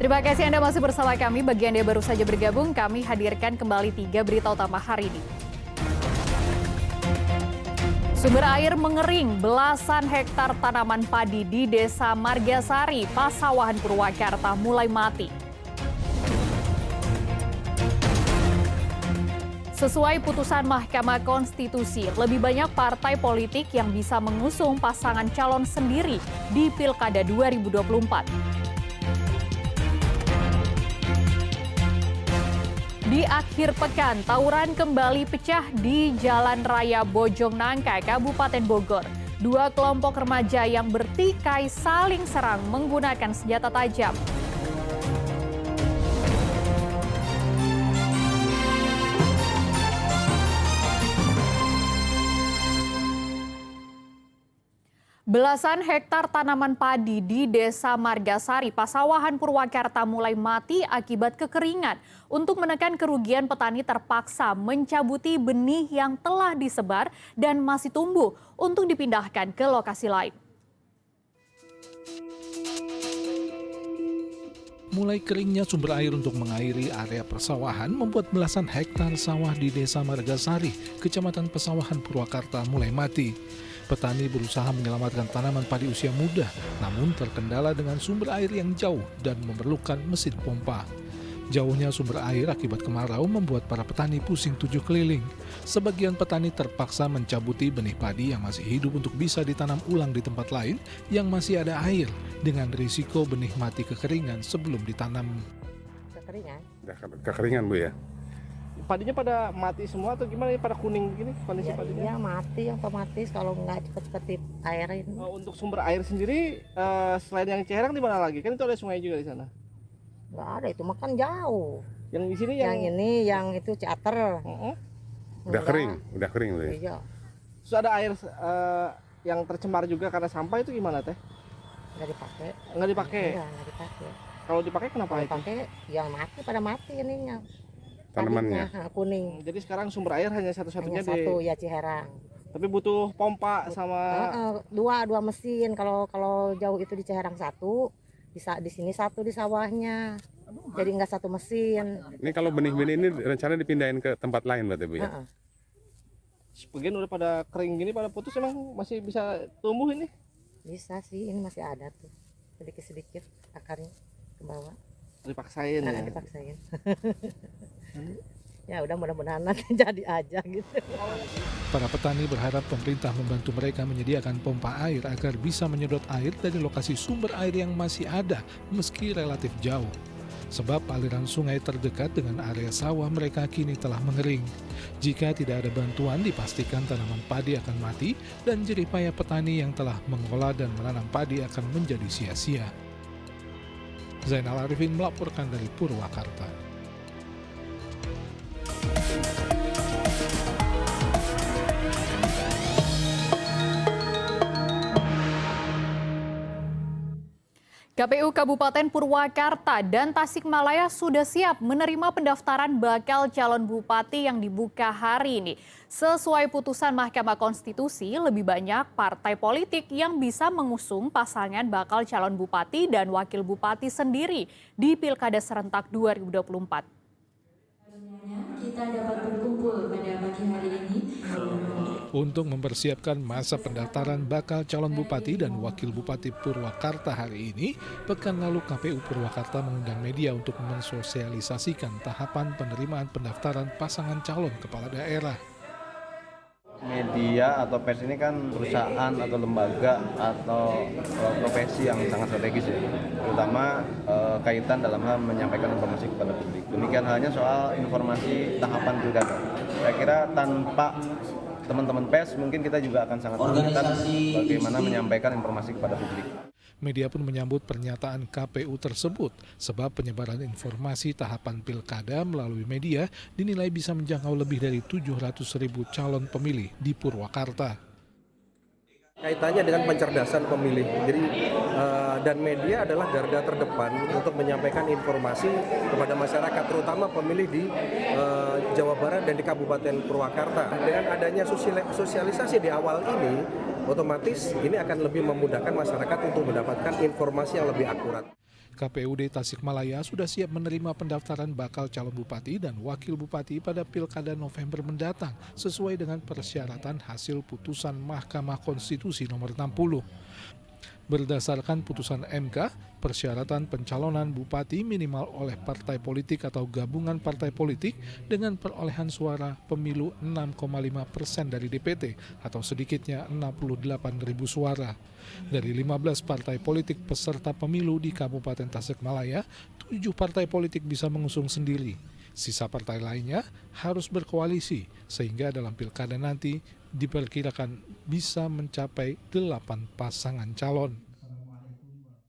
Terima kasih Anda masih bersama kami. Bagi Anda yang baru saja bergabung, kami hadirkan kembali 3 berita utama hari ini. Sumber air mengering, belasan hektar tanaman padi di Desa Margasari, Pasawahan Purwakarta mulai mati. Sesuai putusan Mahkamah Konstitusi, lebih banyak partai politik yang bisa mengusung pasangan calon sendiri di Pilkada 2024. Di akhir pekan, tawuran kembali pecah di Jalan Raya Bojongnangka, Kabupaten Bogor. Dua kelompok remaja yang bertikai saling serang menggunakan senjata tajam. Belasan hektar tanaman padi di Desa Margasari, Pasawahan Purwakarta mulai mati akibat kekeringan. Untuk menekan kerugian, petani terpaksa mencabuti benih yang telah disebar dan masih tumbuh untuk dipindahkan ke lokasi lain. Mulai keringnya sumber air untuk mengairi area persawahan membuat belasan hektar sawah di Desa Margasari, Kecamatan Pasawahan Purwakarta mulai mati. Petani berusaha menyelamatkan tanaman padi usia muda, namun terkendala dengan sumber air yang jauh dan memerlukan mesin pompa. Jauhnya sumber air akibat kemarau membuat para petani pusing 7 keliling. Sebagian petani terpaksa mencabuti benih padi yang masih hidup untuk bisa ditanam ulang di tempat lain yang masih ada air, dengan risiko benih mati kekeringan sebelum ditanam. Kekeringan? Kekeringan, Bu, ya? Padinya pada mati semua atau gimana, pada kuning gini kondisi padinya? Ya mati otomatis kalau nggak cepet-cepet airin. Untuk sumber air sendiri, selain yang Ciherang di mana lagi? Kan itu ada sungai juga di sana. Nggak ada, itu makan jauh. Yang di sini Yang ini, yang itu Ciater. Udah kering, Bu, ya? Iya. Terus ada air yang tercemar juga karena sampah, itu gimana Teh? Nggak dipakai. Nggak dipakai? Iya, nggak dipakai. Kalau dipakai kenapa Kalau itu? dipakai, yang mati pada mati ininya. Tanamannya? Padinya, kuning. Jadi sekarang sumber air hanya satu-satunya Hanya satu, ya Ciherang. Tapi butuh pompa sama... Dua mesin. Kalau jauh itu di Ciherang satu, di sini satu di sawahnya. Jadi nggak satu mesin. Ini kalau benih-benih ini rencana dipindahin ke tempat lain, berarti, Bu, ya? Sebagian udah pada kering gini, pada putus, emang masih bisa tumbuh ini? Bisa sih, ini masih ada tuh. Sedikit-sedikit akarnya ke bawah. Dipaksain ya? Dipaksain. Ya udah, mudah-mudahan nanti jadi aja gitu. Para petani berharap pemerintah membantu mereka menyediakan pompa air agar bisa menyedot air dari lokasi sumber air yang masih ada meski relatif jauh. Sebab aliran sungai terdekat dengan area sawah mereka kini telah mengering. Jika tidak ada bantuan, dipastikan tanaman padi akan mati dan jerih payah petani yang telah mengolah dan menanam padi akan menjadi sia-sia. Zainal Arifin melaporkan dari Purwakarta. KPU Kabupaten Purwakarta dan Tasikmalaya sudah siap menerima pendaftaran bakal calon bupati yang dibuka hari ini. Sesuai putusan Mahkamah Konstitusi, lebih banyak partai politik yang bisa mengusung pasangan bakal calon bupati dan wakil bupati sendiri di Pilkada serentak 2024. Kita dapat berkumpul pada pagi hari ini. Untuk mempersiapkan masa pendaftaran bakal calon bupati dan wakil bupati Purwakarta hari ini, pekan lalu KPU Purwakarta mengundang media untuk mensosialisasikan tahapan penerimaan pendaftaran pasangan calon kepala daerah. Media atau pers ini kan perusahaan atau lembaga atau profesi yang sangat strategis ya, terutama kaitan dalam hal menyampaikan informasi kepada publik. Demikian halnya soal informasi tahapan pilkada. Saya kira tanpa teman-teman pers mungkin kita juga akan sangat kesulitan bagaimana menyampaikan informasi kepada publik. Media pun menyambut pernyataan KPU tersebut, sebab penyebaran informasi tahapan pilkada melalui media dinilai bisa menjangkau lebih dari 700.000 calon pemilih di Purwakarta. Kaitannya dengan pencerdasan pemilih, jadi dan media adalah garda terdepan untuk menyampaikan informasi kepada masyarakat, terutama pemilih di Jawa Barat dan di Kabupaten Purwakarta. Dengan adanya sosialisasi di awal ini, otomatis ini akan lebih memudahkan masyarakat untuk mendapatkan informasi yang lebih akurat. KPUD Tasikmalaya sudah siap menerima pendaftaran bakal calon bupati dan wakil bupati pada Pilkada November mendatang sesuai dengan persyaratan hasil putusan Mahkamah Konstitusi nomor 60. Berdasarkan putusan MK, persyaratan pencalonan bupati minimal oleh partai politik atau gabungan partai politik dengan perolehan suara pemilu 6,5% dari DPT atau sedikitnya 68.000 suara. Dari 15 partai politik peserta pemilu di Kabupaten Tasikmalaya, 7 partai politik bisa mengusung sendiri. Sisa partai lainnya harus berkoalisi sehingga dalam pilkada nanti diperkirakan bisa mencapai 8 pasangan calon.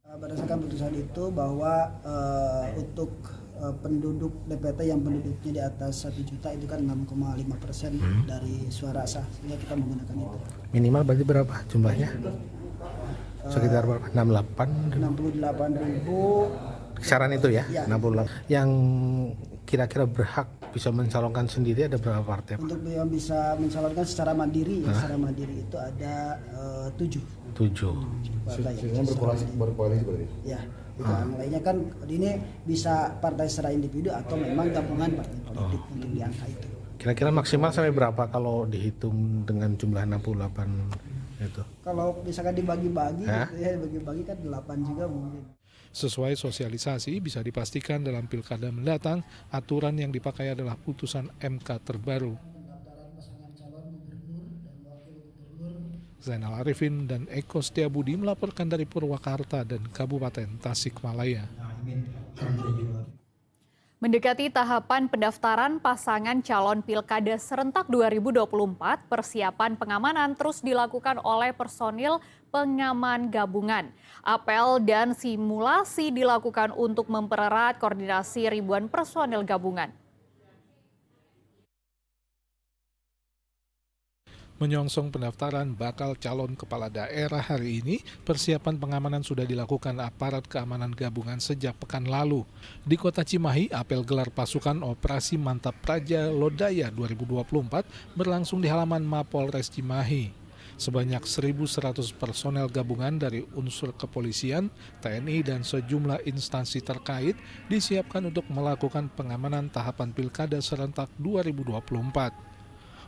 Berdasarkan putusan itu bahwa untuk penduduk DPT yang penduduknya di atas 1 juta itu kan 6,5% dari suara sah, sehingga kita menggunakan itu. Minimal berarti berapa jumlahnya? Sekitar berapa? 68.000. Kisaran itu ya? Ya. 68. Yang kira-kira berhak bisa mencalonkan sendiri ada berapa partai? Untuk yang bisa mencalonkan secara mandiri, ya, secara mandiri itu ada 7. 7. Partai. Berkoalisi berarti? Ya, yang lainnya kan ini bisa partai secara individu atau memang gabungan partai politik untuk di angka itu. Kira-kira maksimal sampai berapa kalau dihitung dengan jumlah 68 itu? Kalau misalkan dibagi-bagi, gitu ya, dibagi-bagi kan 8 juga mungkin. Sesuai sosialisasi bisa dipastikan dalam pilkada mendatang, aturan yang dipakai adalah putusan MK terbaru. Zainal Arifin dan Eko Setiabudi melaporkan dari Purwakarta dan Kabupaten Tasikmalaya. Mendekati tahapan pendaftaran pasangan calon Pilkada serentak 2024, persiapan pengamanan terus dilakukan oleh personil pengaman gabungan. Apel dan simulasi dilakukan untuk mempererat koordinasi ribuan personil gabungan. Menyongsong pendaftaran bakal calon kepala daerah hari ini, persiapan pengamanan sudah dilakukan aparat keamanan gabungan sejak pekan lalu. Di Kota Cimahi, apel gelar pasukan Operasi Mantap Praja Lodaya 2024 berlangsung di halaman Mapolres Cimahi. Sebanyak 1.100 personel gabungan dari unsur kepolisian, TNI, dan sejumlah instansi terkait disiapkan untuk melakukan pengamanan tahapan Pilkada serentak 2024.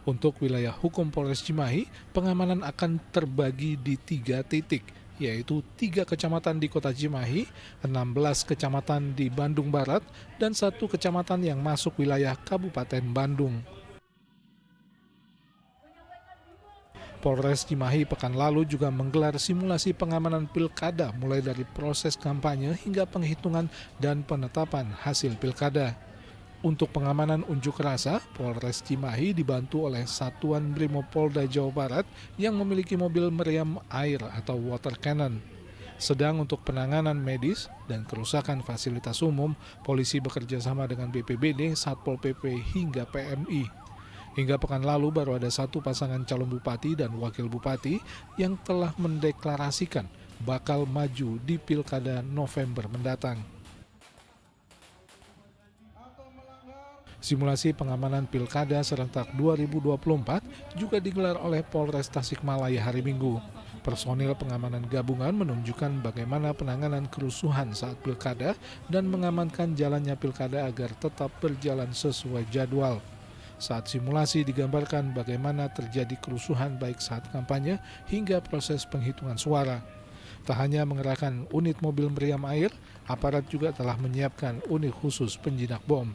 Untuk wilayah hukum Polres Cimahi, pengamanan akan terbagi di 3 titik, yaitu 3 kecamatan di Kota Cimahi, 16 kecamatan di Bandung Barat, dan 1 kecamatan yang masuk wilayah Kabupaten Bandung. Polres Cimahi pekan lalu juga menggelar simulasi pengamanan pilkada mulai dari proses kampanye hingga penghitungan dan penetapan hasil pilkada. Untuk pengamanan unjuk rasa, Polres Cimahi dibantu oleh Satuan Brimopolda Jawa Barat yang memiliki mobil meriam air atau water cannon. Sedang untuk penanganan medis dan kerusakan fasilitas umum, polisi bekerja sama dengan BPBD, Satpol PP hingga PMI. Hingga pekan lalu baru ada 1 pasangan calon bupati dan wakil bupati yang telah mendeklarasikan bakal maju di Pilkada November mendatang. Simulasi pengamanan Pilkada serentak 2024 juga digelar oleh Polres Tasikmalaya hari Minggu. Personil pengamanan gabungan menunjukkan bagaimana penanganan kerusuhan saat Pilkada dan mengamankan jalannya Pilkada agar tetap berjalan sesuai jadwal. Saat simulasi digambarkan bagaimana terjadi kerusuhan baik saat kampanye hingga proses penghitungan suara. Tak hanya mengerahkan unit mobil meriam air, aparat juga telah menyiapkan unit khusus penjinak bom.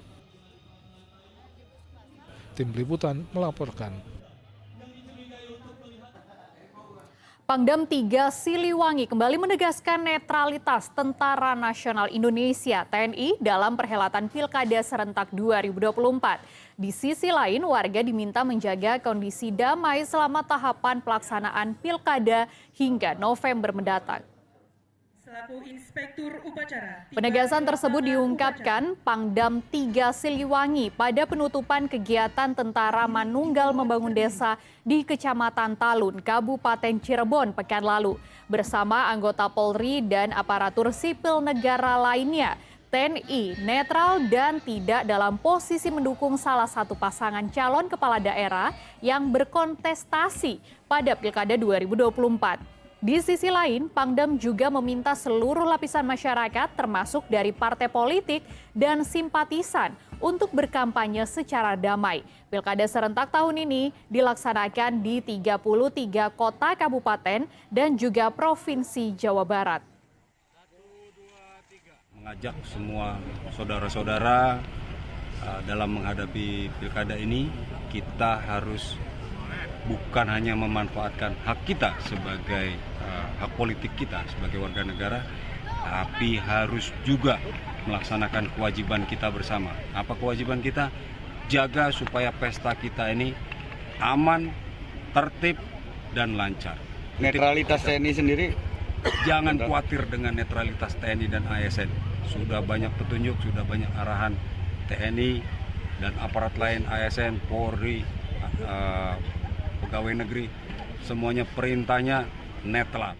Tim Liputan melaporkan. Pangdam 3 Siliwangi kembali menegaskan netralitas Tentara Nasional Indonesia (TNI) dalam perhelatan Pilkada serentak 2024. Di sisi lain, warga diminta menjaga kondisi damai selama tahapan pelaksanaan Pilkada hingga November mendatang. Penegasan tersebut diungkapkan Pangdam 3 Siliwangi pada penutupan kegiatan Tentara Manunggal Membangun Desa di Kecamatan Talun, Kabupaten Cirebon pekan lalu. Bersama anggota Polri dan aparatur sipil negara lainnya, TNI netral dan tidak dalam posisi mendukung salah satu pasangan calon kepala daerah yang berkontestasi pada Pilkada 2024. Di sisi lain, Pangdam juga meminta seluruh lapisan masyarakat termasuk dari partai politik dan simpatisan untuk berkampanye secara damai. Pilkada serentak tahun ini dilaksanakan di 33 kota kabupaten dan juga Provinsi Jawa Barat. Mengajak semua saudara-saudara dalam menghadapi pilkada ini, kita harus bukan hanya memanfaatkan hak kita sebagai hak politik kita sebagai warga negara, tapi harus juga melaksanakan kewajiban kita bersama. Apa kewajiban kita? Jaga supaya pesta kita ini aman, tertib, dan lancar. Netralitas TNI sendiri? Jangan khawatir dengan netralitas TNI dan ASN. Sudah banyak petunjuk, sudah banyak arahan TNI dan aparat lain, ASN, Polri, pegawai negeri, semuanya perintahnya netral.